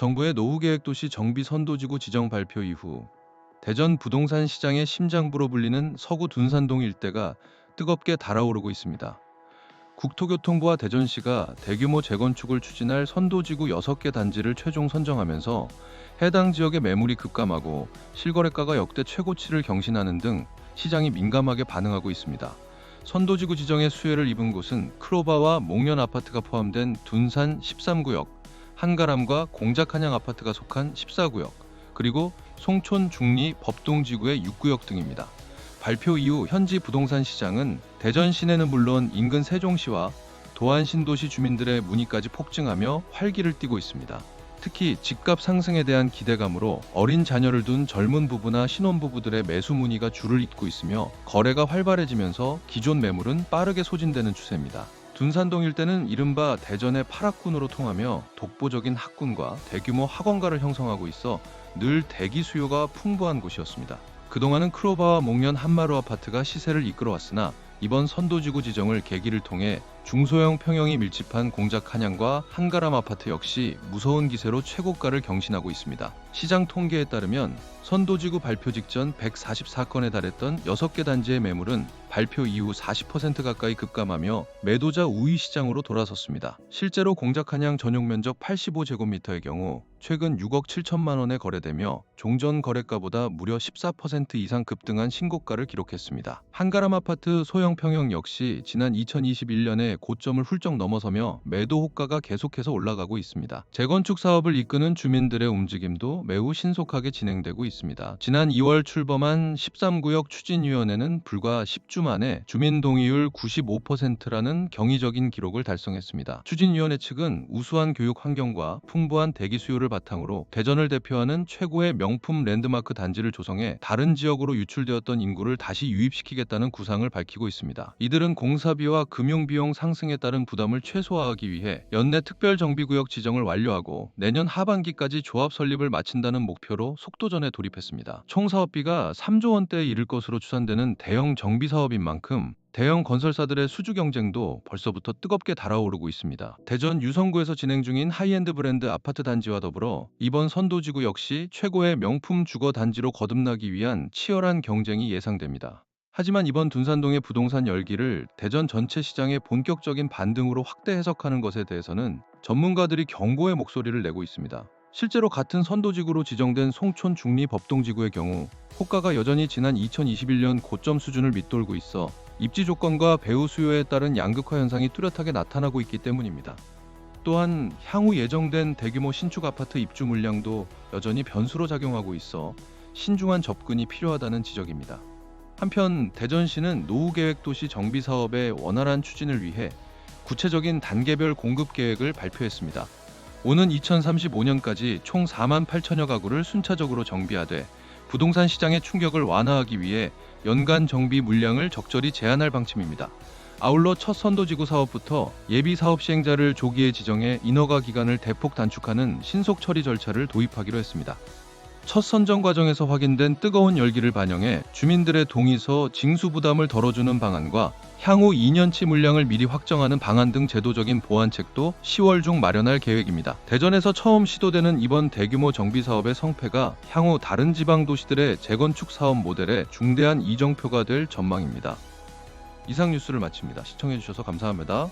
정부의 노후계획도시 정비선도지구 지정 발표 이후 대전 부동산 시장의 심장부로 불리는 서구 둔산동 일대가 뜨겁게 달아오르고 있습니다. 국토교통부와 대전시가 대규모 재건축을 추진할 선도지구 6개 단지를 최종 선정하면서 해당 지역의 매물이 급감하고 실거래가가 역대 최고치를 경신하는 등 시장이 민감하게 반응하고 있습니다. 선도지구 지정의 수혜를 입은 곳은 크로바와 목련 아파트가 포함된 둔산 13구역, 한가람과 공작한양 아파트가 속한 14구역, 그리고 송촌 중리 법동지구의 6구역 등입니다. 발표 이후 현지 부동산 시장은 대전 시내는 물론 인근 세종시와 도안 신도시 주민들의 문의까지 폭증하며 활기를 띠고 있습니다. 특히 집값 상승에 대한 기대감으로 어린 자녀를 둔 젊은 부부나 신혼부부들의 매수 문의가 줄을 잇고 있으며 거래가 활발해지면서 기존 매물은 빠르게 소진되는 추세입니다. 둔산동 일대는 이른바 대전의 파락군으로 통하며 독보적인 학군과 대규모 학원가를 형성하고 있어 늘 대기 수요가 풍부한 곳이었습니다. 그동안은 크로바와 목련 한마루 아파트가 시세를 이끌어왔으나 이번 선도지구 지정을 계기를 통해 중소형 평형이 밀집한 공작 한양과 한가람 아파트 역시 무서운 기세로 최고가를 경신하고 있습니다. 시장 통계에 따르면 선도지구 발표 직전 144건에 달했던 6개 단지의 매물은 발표 이후 40% 가까이 급감하며 매도자 우위 시장으로 돌아섰습니다. 실제로 공작 한양 전용 면적 85제곱미터의 경우 최근 6억 7천만 원에 거래되며 종전 거래가보다 무려 14% 이상 급등한 신고가를 기록했습니다. 한가람 아파트 소형 평형 역시 지난 2021년에 고점을 훌쩍 넘어서며 매도 호가가 계속해서 올라가고 있습니다. 재건축 사업을 이끄는 주민들의 움직임도 매우 신속하게 진행되고 있습니다. 지난 2월 출범한 13구역 추진위원회는 불과 10주 만에 주민 동의율 95%라는 경이적인 기록을 달성했습니다. 추진위원회 측은 우수한 교육 환경과 풍부한 대기 수요를 바탕으로 대전을 대표하는 최고의 명품 랜드마크 단지를 조성해 다른 지역으로 유출되었던 인구를 다시 유입시키겠다는 구상을 밝히고 있습니다. 이들은 공사비와 금융비용 상승에 따른 부담을 최소화하기 위해 연내 특별정비구역 지정을 완료하고 내년 하반기까지 조합 설립을 마친다는 목표로 속도전에 돌입했습니다. 총 사업비가 3조 원대에 이를 것으로 추산되는 대형 정비사업인 만큼 대형 건설사들의 수주 경쟁도 벌써부터 뜨겁게 달아오르고 있습니다. 대전 유성구에서 진행 중인 하이엔드 브랜드 아파트 단지와 더불어 이번 선도지구 역시 최고의 명품 주거 단지로 거듭나기 위한 치열한 경쟁이 예상됩니다. 하지만 이번 둔산동의 부동산 열기를 대전 전체 시장의 본격적인 반등으로 확대 해석하는 것에 대해서는 전문가들이 경고의 목소리를 내고 있습니다. 실제로 같은 선도지구로 지정된 송촌 중리 법동지구의 경우 호가가 여전히 지난 2021년 고점 수준을 밑돌고 있어 입지 조건과 배후 수요에 따른 양극화 현상이 뚜렷하게 나타나고 있기 때문입니다. 또한 향후 예정된 대규모 신축 아파트 입주 물량도 여전히 변수로 작용하고 있어 신중한 접근이 필요하다는 지적입니다. 한편 대전시는 노후계획도시 정비사업의 원활한 추진을 위해 구체적인 단계별 공급 계획을 발표했습니다. 오는 2035년까지 총 4만 8천여 가구를 순차적으로 정비하되 부동산 시장의 충격을 완화하기 위해 연간 정비 물량을 적절히 제한할 방침입니다. 아울러 첫 선도지구 사업부터 예비 사업 시행자를 조기에 지정해 인허가 기간을 대폭 단축하는 신속 처리 절차를 도입하기로 했습니다. 첫 선정 과정에서 확인된 뜨거운 열기를 반영해 주민들의 동의서 징수 부담을 덜어주는 방안과 향후 2년치 물량을 미리 확정하는 방안 등 제도적인 보완책도 10월 중 마련할 계획입니다. 대전에서 처음 시도되는 이번 대규모 정비 사업의 성패가 향후 다른 지방 도시들의 재건축 사업 모델에 중대한 이정표가 될 전망입니다. 이상 뉴스를 마칩니다. 시청해주셔서 감사합니다.